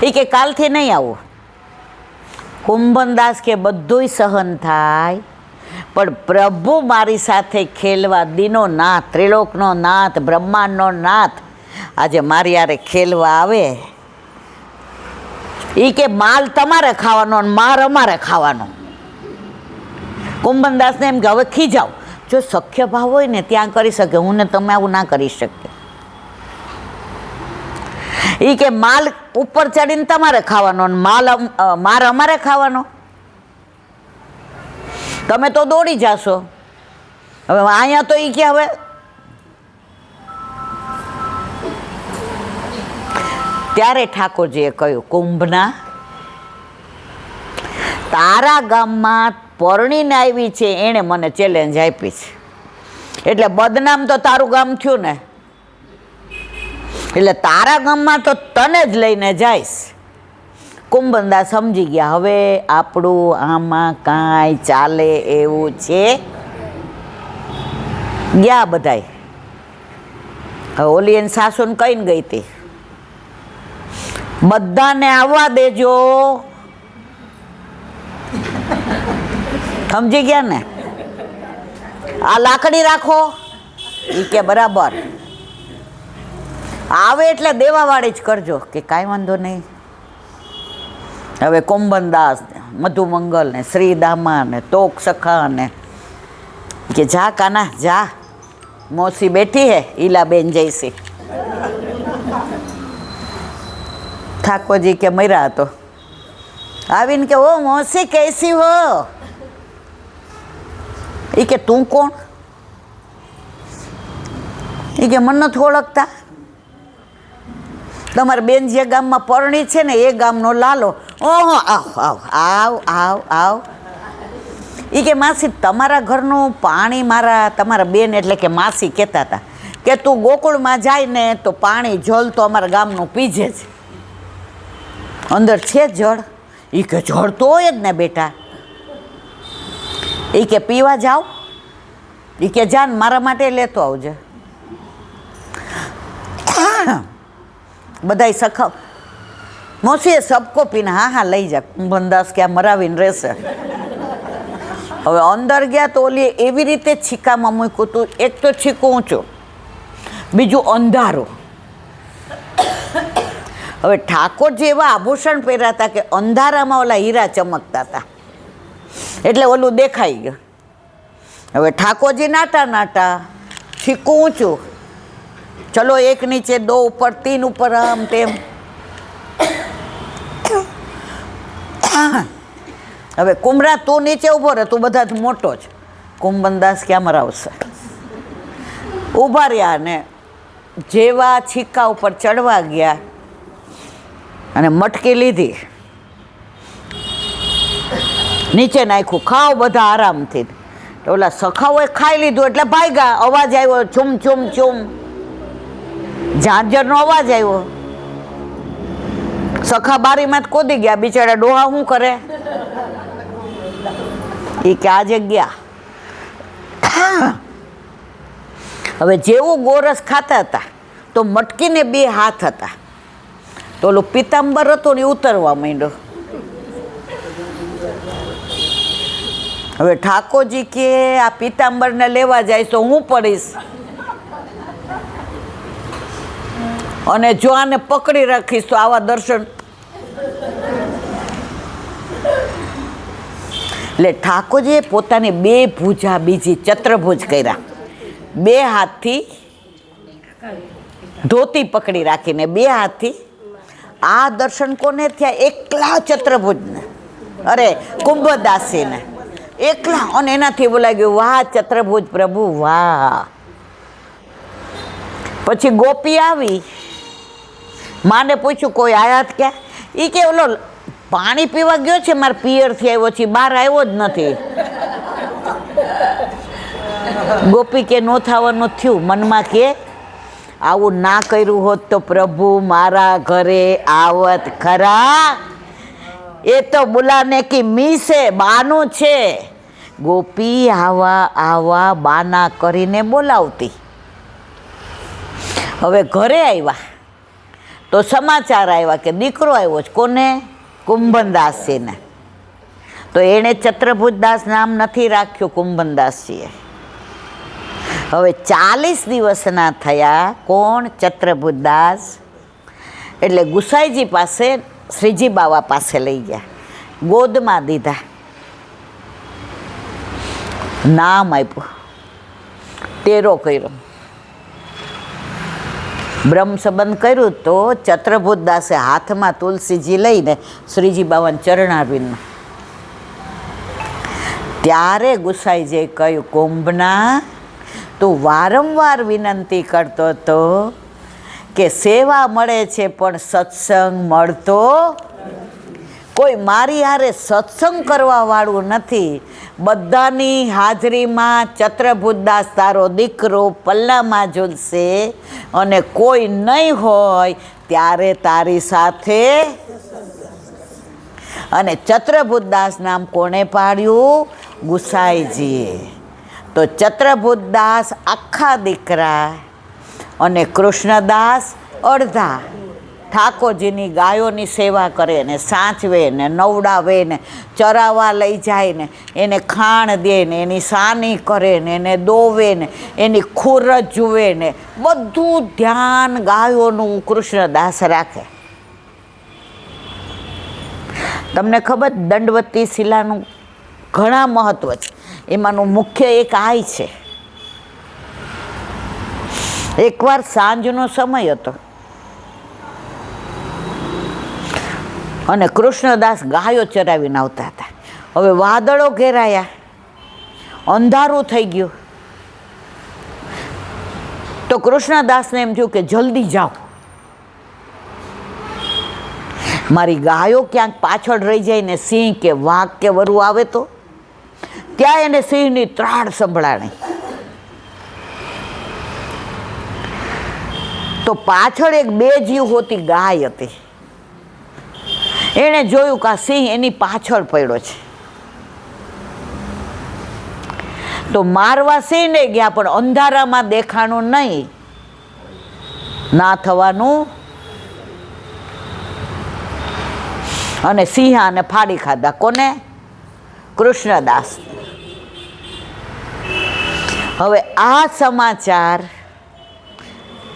એ કે કાલથી નહીં આવું. કુંભનદાસ કે બધુંય સહન થાય, પણ પ્રભુ મારી સાથે ખેલવા, દીનો નાથ, ત્રિલોકનો નાથ, બ્રહ્માંડનો નાથ આજે મારી યારે ખેલવા આવે, એ કે માલ તમારે ખાવાનો અને માર અમારે ખાવાનો. કુંભનદાસને એમ કે હવે ખીજાવ, જો સખ્ય ભાવ હોય ને ત્યાં કરી શકે, હું ને તમે આવું ના કરી શકીએ. એ કે માલ ઉપર ચડીને તમારે ખાવાનો અને માર અમારે ખાવાનો. તમે તો દોડી જાશો. હવે અહીંયા તો એ કે હવે ત્યારે ઠાકોરજીએ કહ્યું, કુંભના, તારા ગામમાં પરણીને આવી છે એણે મને ચેલેન્જ આપી છે, એટલે બદનામ તો તારું ગામ થયું ને, એટલે તારા ગામમાં તો તને જ લઈને જઈશ. કુંભનદાસ સમજી ગયા હવે આપણું આમાં કાંઈ ચાલે એવું છે. ગયા બધાય. હવે ઓલી એની સાસુને કહીને ગઈ હતી, બધાને આવવા દેજો. સમજી ગયા ને? આ લાકડી રાખો. એ કે બરાબર. આવે એટલે દેવાવાળી જ કરજો. કે કાંઈ વાંધો નહીં. હવે કુંભનદાસ ને મધુમંગલ ને શ્રીદામા ને તોક સખા ને કે જા કાના જા, મોસી બેઠી હે ઈલાબેન જઈસી. ઠાકોરજી કે મર્યા હતો. આવીને કે ઓ મોસી કૈસી હો? એ કે તું કોણ? એ કે મને નથી ઓળખતા. તમારી બેન જે ગામમાં પરણી છે ને એ ગામનો લાલો. ઓહો, આવ આવ આવ આવ આવ. એ કે માસી તમારા ઘરનું પાણી તમારા બેન એટલે કે માસી કહેતા હતા કે તું ગોકુળમાં જાય ને તો પાણી જળ તો અમારા ગામનું પીજે જ. અંદર છે જળ? એ કે જળ તો હોય જ ને બેટા. એ કે પીવા જાઓ? એ કે જાન મારા માટે લેતો આવજે. બધાય સખા મોસીએ સબકો પીને હા હા લઈ જા. કુંભનદાસ કે આ મરાવીને રહેશે. હવે અંદર ગયા તો ઓલી એવી રીતે છીકામાં મૂક્યું હતું. એક તો છીકું ઊંચું, બીજું અંધારું. હવે ઠાકોરજી એવા આભૂષણ પહેર્યા હતા કે અંધારામાં ઓલા હીરા ચમકતા હતા, એટલે ઓલું દેખાઈ ગયું. હવે ઠાકોરજી નાટા નાટા, છીકું ઊંચું, ચલો એક નીચે, દો ઉપર, તીન ઉપર, આમ તેમ. હવે કુમરા તું નીચે ઊભો રહે, તું બધાથી મોટો જ. કુંભનદાસ ક્યાં મરાવશે? ઊભા રહ્યા ને જેવા છીકા ઉપર ચડવા ગયા અને મટકી લીધી, નીચે નાખ્યું, ખાઓ બધા આરામથી. તો ઓલા સખાઓએ ખાઈ લીધું એટલે ભાગ્યા. અવાજ આવ્યો, ચૂમ ચૂમ ચૂમ, ઝાંઝરનો અવાજ આવ્યો. સખા બારીમાં જ કૂદી ગયા. બિચારા ડોહા શું કરે? એ કે આજે ગયા. હવે જેવું ગોરસ ખાતા હતા તો મટકીને બે હાથ હતા, તો ઓલું પિતાંબર હતું ને ઉતરવા માંડ્યો. હવે ઠાકોરજી કે આ પિતાંબરને લેવા જાય તો હું પડીશ, અને જો આને પકડી રાખીશ તો આવા દર્શન. એટલે ઠાકોરજીએ પોતાની બે ભુજા બીજી ચતુર્ભુજ કર્યા. બે હાથથી ધોતી પકડી રાખીને બે હાથથી આ દર્શન કોને થયા? એકલા ચતુર્ભુજને, અરે કુંભદાસીને એકલા. અને એનાથી બોલાઈ ગયું, વાહ ચતુર્ભુજ પ્રભુ વાહ. પછી ગોપી આવી, માને પૂછ્યું કોઈ આયાત ક્યાં? એ કે ઓલો પાણી પીવા ગયો છે, મારા પિયરથી આવ્યો છે, બહાર આવ્યો જ નથી. ગોપી કે નો થવાનું થયું. મનમાં કે આવું ના કર્યું હોત તો પ્રભુ મારા ઘરે આવત ખરા? એ તો બુલાને કી મીસે બાનું છે. ગોપી આવા આવા બાના કરીને બોલાવતી. હવે ઘરે આવ્યા તો સમાચાર આવ્યા કે દીકરો આવ્યો છે. કોને? કુંભનદાસજીને. તો એણે ચત્રભુજદાસ નામ નથી રાખ્યું કુંભનદાસજીએ. હવે 40 દિવસના થયા. કોણ? ચત્રભુજદાસ. એટલે ગુસાઈજી પાસે, શ્રીજી બાવા પાસે લઈ ગયા, ગોદમાં દીધા, નામ આપ્યું, તેરો કર્યો, બ્રહ્મ સંબંધ કર્યું. તો ચત્રભુજદાસે હાથમાં તુલસીજી લઈને શ્રીજી બાવાને ચરણાવીને, ત્યારે ગુસાઈજીએ કહ્યું, કુંભના તું વારંવાર વિનંતી કરતો હતો કે સેવા મળે છે પણ સત્સંગ મળતો, કોઈ મારી હારે સત્સંગ કરવા વાળું નથી. બધાની હાજરીમાં ચત્રભુજદાસ તારો દીકરો પલ્લામાં ઝૂલશે અને કોઈ નહીં હોય ત્યારે તારી સાથે. અને ચત્રભુજદાસ નામ કોણે પાડ્યું? ગુસાઈજીએ. તો ચત્રભુજદાસ આખા દીકરા અને કૃષ્ણદાસ અડધા ઠાકોરજીની ગાયોની સેવા કરે ને, સાચવે ને, નવડાવે ને, ચરાવવા લઈ જાય ને, એને ખાણ દે ને, એની સાની કરે ને, એને દોવે ને, એની ખુરજ જુએ ને, બધું ધ્યાન ગાયોનું કૃષ્ણદાસ રાખે. તમને ખબર દંડવતી શિલાનું ઘણા મહત્વ છે. એમાંનું મુખ્ય એક આ છે. એકવાર સાંજનો સમય હતો અને કૃષ્ણદાસ ગાયો ચરાવીને આવતા હતા. હવે વાદળો ઘેરાયા, અંધારું થઈ ગયું. તો કૃષ્ણદાસને એમ થયું કે જલ્દી જાઓ, મારી ગાયો ક્યાંક પાછળ રહી જાય ને સિંહ કે વાઘ કે વરુ આવે તો. ત્યાં એને સિંહની ત્રાડ સંભળાણી. તો પાછળ એક બે જીવ હોતી ગાય હતી. એણે જોયું કે આ સિંહ એની પાછળ પડ્યો છે. તો મારવા સિંહને ગયા, પણ અંધારામાં દેખાણું નહીં, ના થવાનું. અને સિંહાને ફાડી ખાધા. કોને? કૃષ્ણદાસ. હવે આ સમાચાર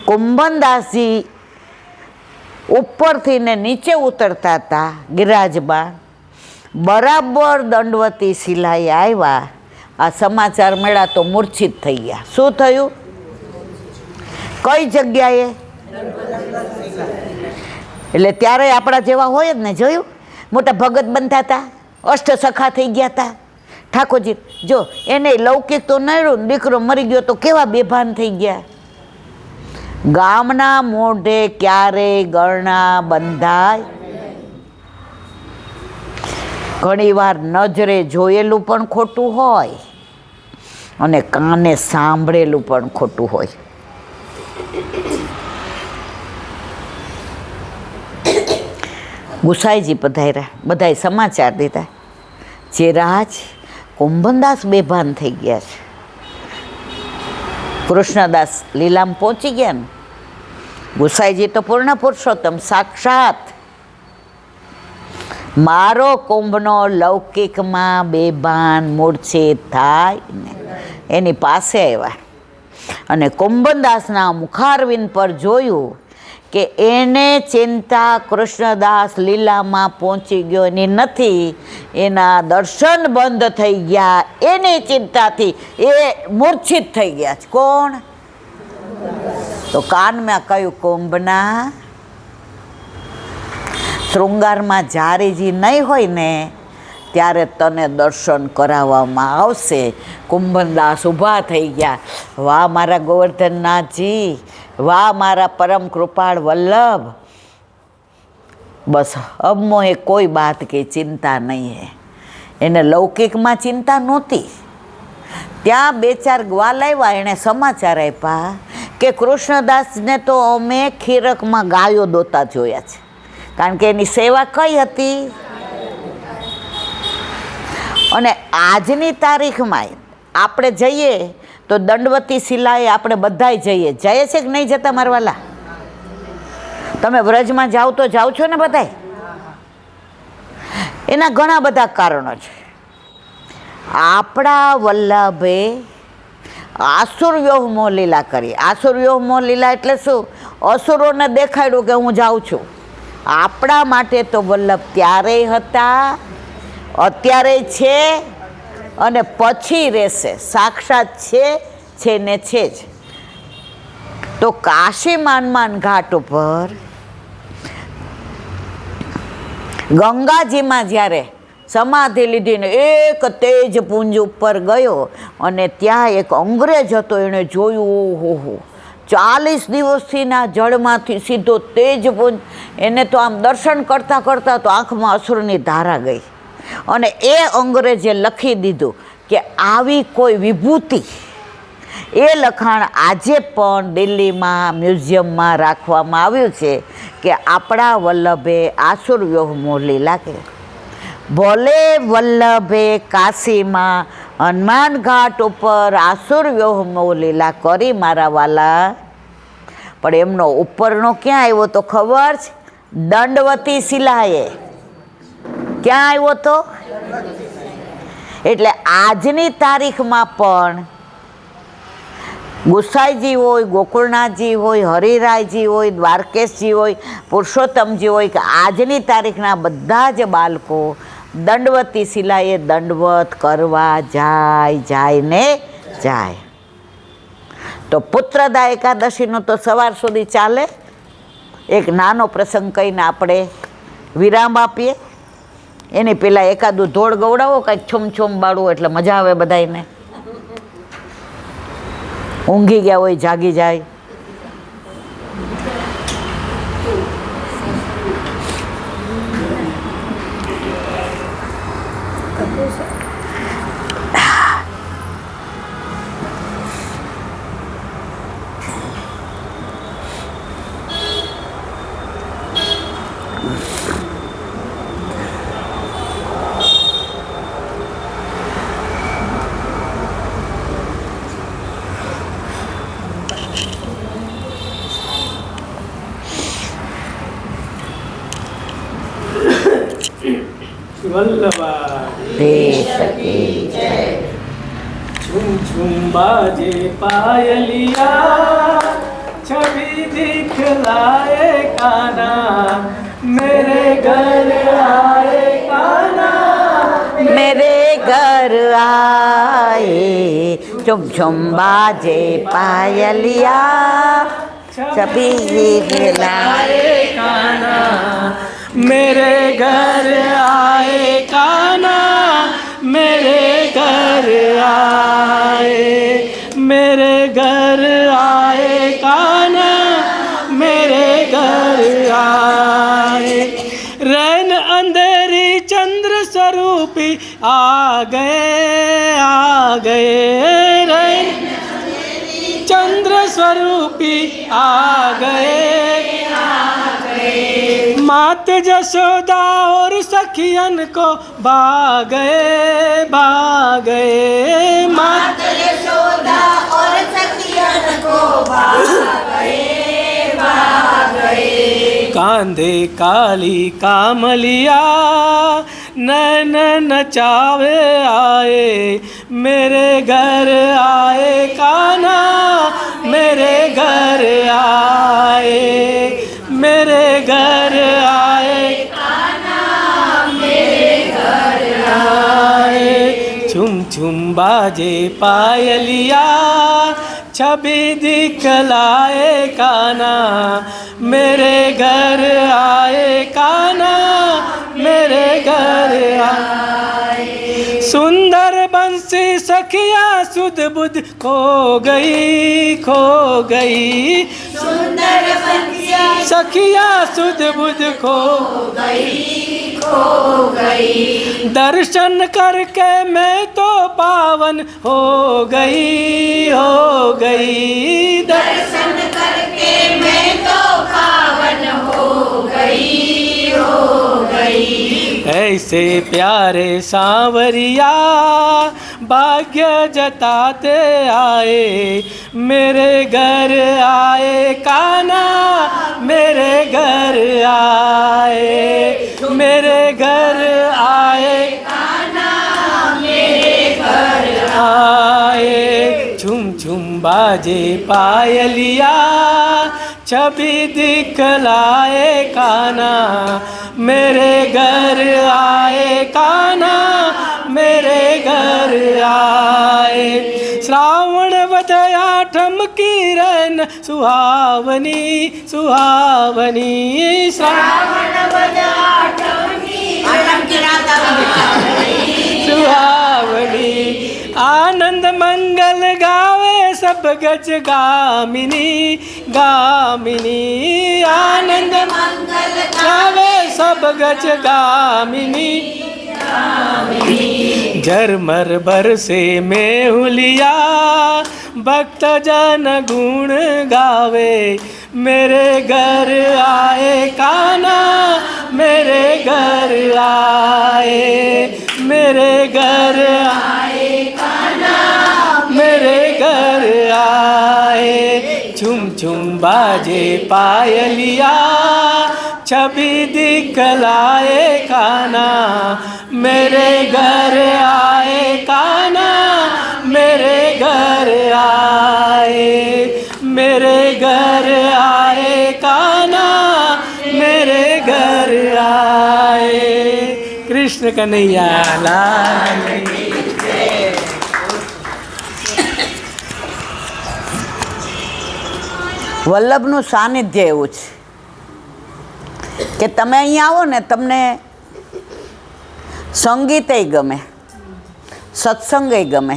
કુંભનદાસજી ઉપરથી ને નીચે ઉતરતા હતા ગિરાજમાં, બરાબર દંડવતી શિલાએ આવ્યા. આ સમાચાર મળ્યા તો મૂર્છિત થઈ ગયા. શું થયું? કઈ જગ્યાએ? એટલે ત્યારે આપણા જેવા હોય જ ને. જોયું, મોટા ભગત બનતા હતા, અષ્ટસખા થઈ ગયા હતા ઠાકોરજી. જો એને લૌકિક તો નડ્યું, દીકરો મરી ગયો તો કેવા બેભાન થઈ ગયા. ગામના મોઢે ક્યારેય ગરણા બંધાય. ઘણીવાર નજરે જોયેલું પણ ખોટું હોય અને કાને સાંભળેલું પણ ખોટું હોય. ગુસાઈજી પધાર્યા, બધાએ સમાચાર દીધા, જે રાજ કુંભનદાસ બેભાન થઈ ગયા છે. કૃષ્ણદાસ લીલામ પહોંચી ગયા ને. ગુસાઈજી તો પૂર્ણ પુરુષોત્તમ સાક્ષાત. મારો કુંભનો લૌકિકમાં બેભાન મૂર્છિત થાય ને એની પાસે આવ્યા અને કુંભનદાસના મુખારવિંદ પર જોયું કે એને ચિંતા કૃષ્ણદાસ લીલામાં પહોંચી ગયો એની નથી, એના દર્શન બંધ થઈ ગયા એની ચિંતાથી એ મૂર્છિત થઈ ગયા છે. કોણ? તો કાનમાં કહ્યું, કુંભના શૃંગારમાં જારીજી નહીં હોય ને ત્યારે તને દર્શન કરાવવામાં આવશે. કુંભનદાસ ઊભા થઈ ગયા. વાહ મારા ગોવર્ધનનાથજી, વાહ મારા પરમ કૃપાળ વલ્લભ, બસ અબ મોહે કોઈ બાત की ચિંતા નહીં હે. એને લૌકિકમાં ચિંતા નહોતી. ત્યાં બે ચાર ગ્વાલ આવ્યા, એણે સમાચાર આપ્યા કે કૃષ્ણદાસને તો અમે ખીરકમાં ગાયો દોતા જોયા છે, કારણ કે એની સેવા કઈ હતી. અને આજની તારીખમાં આપણે જઈએ તો દંડવતી શિલાએ આપણે બધાય જઈએ. જાય છે કે નહીં જતા મારવાલા? તમે વ્રજમાં જાઓ તો જાઓ છો ને બધાય? એના ઘણા બધા કારણો છે. આપણા વલ્લભે આસુરવ્યોહ મોહ લીલા કરી. આસુરવ્યોહ મોહ લીલા એટલે શું? અસુરોને દેખાડ્યું કે હું જાઉં છું. આપણા માટે તો વલ્લભ ત્યારેય હતા, અત્યારે છે અને પછી રહેશે. સાક્ષાત છે ને છે જ. તો કાશી માનમાન ઘાટ ઉપર ગંગાજીમાં જ્યારે સમાધિ લીધીને એક તેજ પુંજ ઉપર ગયો અને ત્યાં એક અંગ્રેજ હતો. એણે જોયું, ઓહો 40 દિવસથી ના જળમાંથી સીધો તેજ પુંજ. એને તો આમ દર્શન કરતાં કરતાં તો આંખમાં અશ્રુની ધારા ગઈ. અને એ અંગ્રેજે લખી દીધું કે આવી કોઈ વિભૂતિ. એ લખાણ આજે પણ દિલ્હીમાં મ્યુઝિયમમાં રાખવામાં આવ્યું છે કે આપણા વલ્લભે આસુરવ્યોહ મોહ લીલા કે ભોલે વલ્લભે કાશીમાં હનુમાન ઘાટ ઉપર આસુરવ્યોહ મોહ લીલા કરી મારા વાલા. પણ એમનો ઉપરનો ક્યાં આવ્યો તો ખબર છે? દંડવતી શિલાએ. ક્યાં આવ્યો તો? એટલે આજની તારીખમાં પણ ગુસાઈજી હોય, ગોકુળનાથજી હોય, હરિરાયજી હોય, દ્વારકેશજી હોય, પુરુષોત્તમજી હોય કે આજની તારીખના બધા જ બાળકો દંડવતી શિલાએ દંડવત કરવા જાય ને જાય. તો પુત્રદા એકાદશીનું તો સવાર સુધી ચાલે. એક નાનો પ્રસંગ કહીને આપણે વિરામ આપીએ. એની પહેલાં એકાદું ધોળ ગવડાવો, કાંઈક છોમ બાળવું એટલે મજા આવે બધાને. ઊંઘી ગયા હોય જાગી જાય. વલ્લભા દેશ કી જય. झुम झुम बाजे पायलिया, छवि दिखलाए काना, मेरे घर आए काना, मेरे घर आए. झुम झुम बाजे पायलिया, छवि दिखलाए काना, मेरे घर आए काना, मेरे घर आए, मेरे घर आए काना, मेरे घर आए. रैन अंधेरी चंद्र स्वरूपी आ गए रैन चंद्र स्वरूपी आ गए. मात जशोदा और सखियन को भागे मात यशोदा और सखियन को भागे कांधे काली कामलिया, नैन नचावे आए, मेरे घर आए काना, मेरे घर आए, मेरे घर आए काना, मेरे घर आए. झुम झुम बाजे पायलिया, छवि दिखलाए काना, मेरे घर आए काना, मेरे घर आए. सुंदर बंसी सखिया सुध बुध खो गई सुंदर बंसिया सखिया सुध बुध खो गई. दर्शन करके मैं तो पावन हो गई दर्शन करके मैं तो पावन हो गई ऐसे प्यारे सांवरिया भाग्य जताते आए, मेरे घर आए काना, मेरे घर आए, मेरे घर आए, आए। झुम झुम बाजे पायलिया, छवि दिखलाए काना, मेरे घर आए काना, मेरे घर आए। श्रावण वदया ठमकी रन सुहावनी, सुहावनी। श्रावण सुहावनी, आनंद मंगल गावे सब गज गामिनी, गामिनी। आनंद मंगल गावे सब गज गामिनी, झरमर बरसे मेहुलिया, भक्त जन गुण गावे, मेरे घर आए काना, मेरे घर आए, मेरे घर आए काना, मेरे घर आए। झुम झुम बाजे पायलिया, छवि दिखलाए काना, मेरे घर आए काना, मेरे घर आए, मेरे घर आए काना, मेरे घर आए। कृष्ण कन्हैया लाल की। વલ્લભનું સાનિધ્ય એવું છે કે તમે અહીંયા આવો ને તમને સંગીતય ગમે, સત્સંગય ગમે,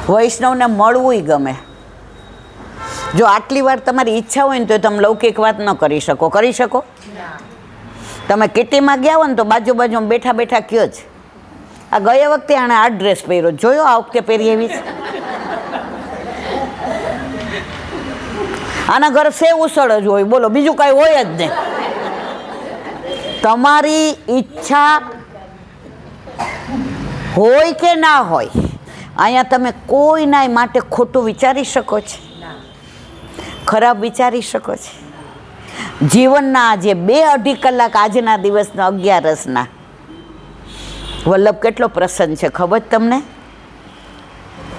વૈષ્ણવને મળવુંય ગમે. જો આટલી વાર તમારી ઈચ્છા હોય ને તો તમે લૌકિક વાત ન કરી શકો. કરી શકો? તમે કિટીમાં ગયા હો ને તો બાજુ બાજુમાં બેઠા બેઠા કયો જ આ ગયા વખતે આણે આ ડ્રેસ પહેર્યો, જોયો આ વખતે પહેરી એવી જ. આના ઘર સેવ ઉસળ જ હોય, બોલો, બીજું કાંઈ હોય જ નહીં. તમારી ઈચ્છા હોય કે ના હોય, અહીંયા તમે કોઈના માટે ખોટું વિચારી શકો છો, ખરાબ વિચારી શકો છો. જીવનના આજે 2-2.5 કલાક આજના દિવસના 11 રસના વલ્લભ કેટલો પ્રસન્ન છે ખબર તમને?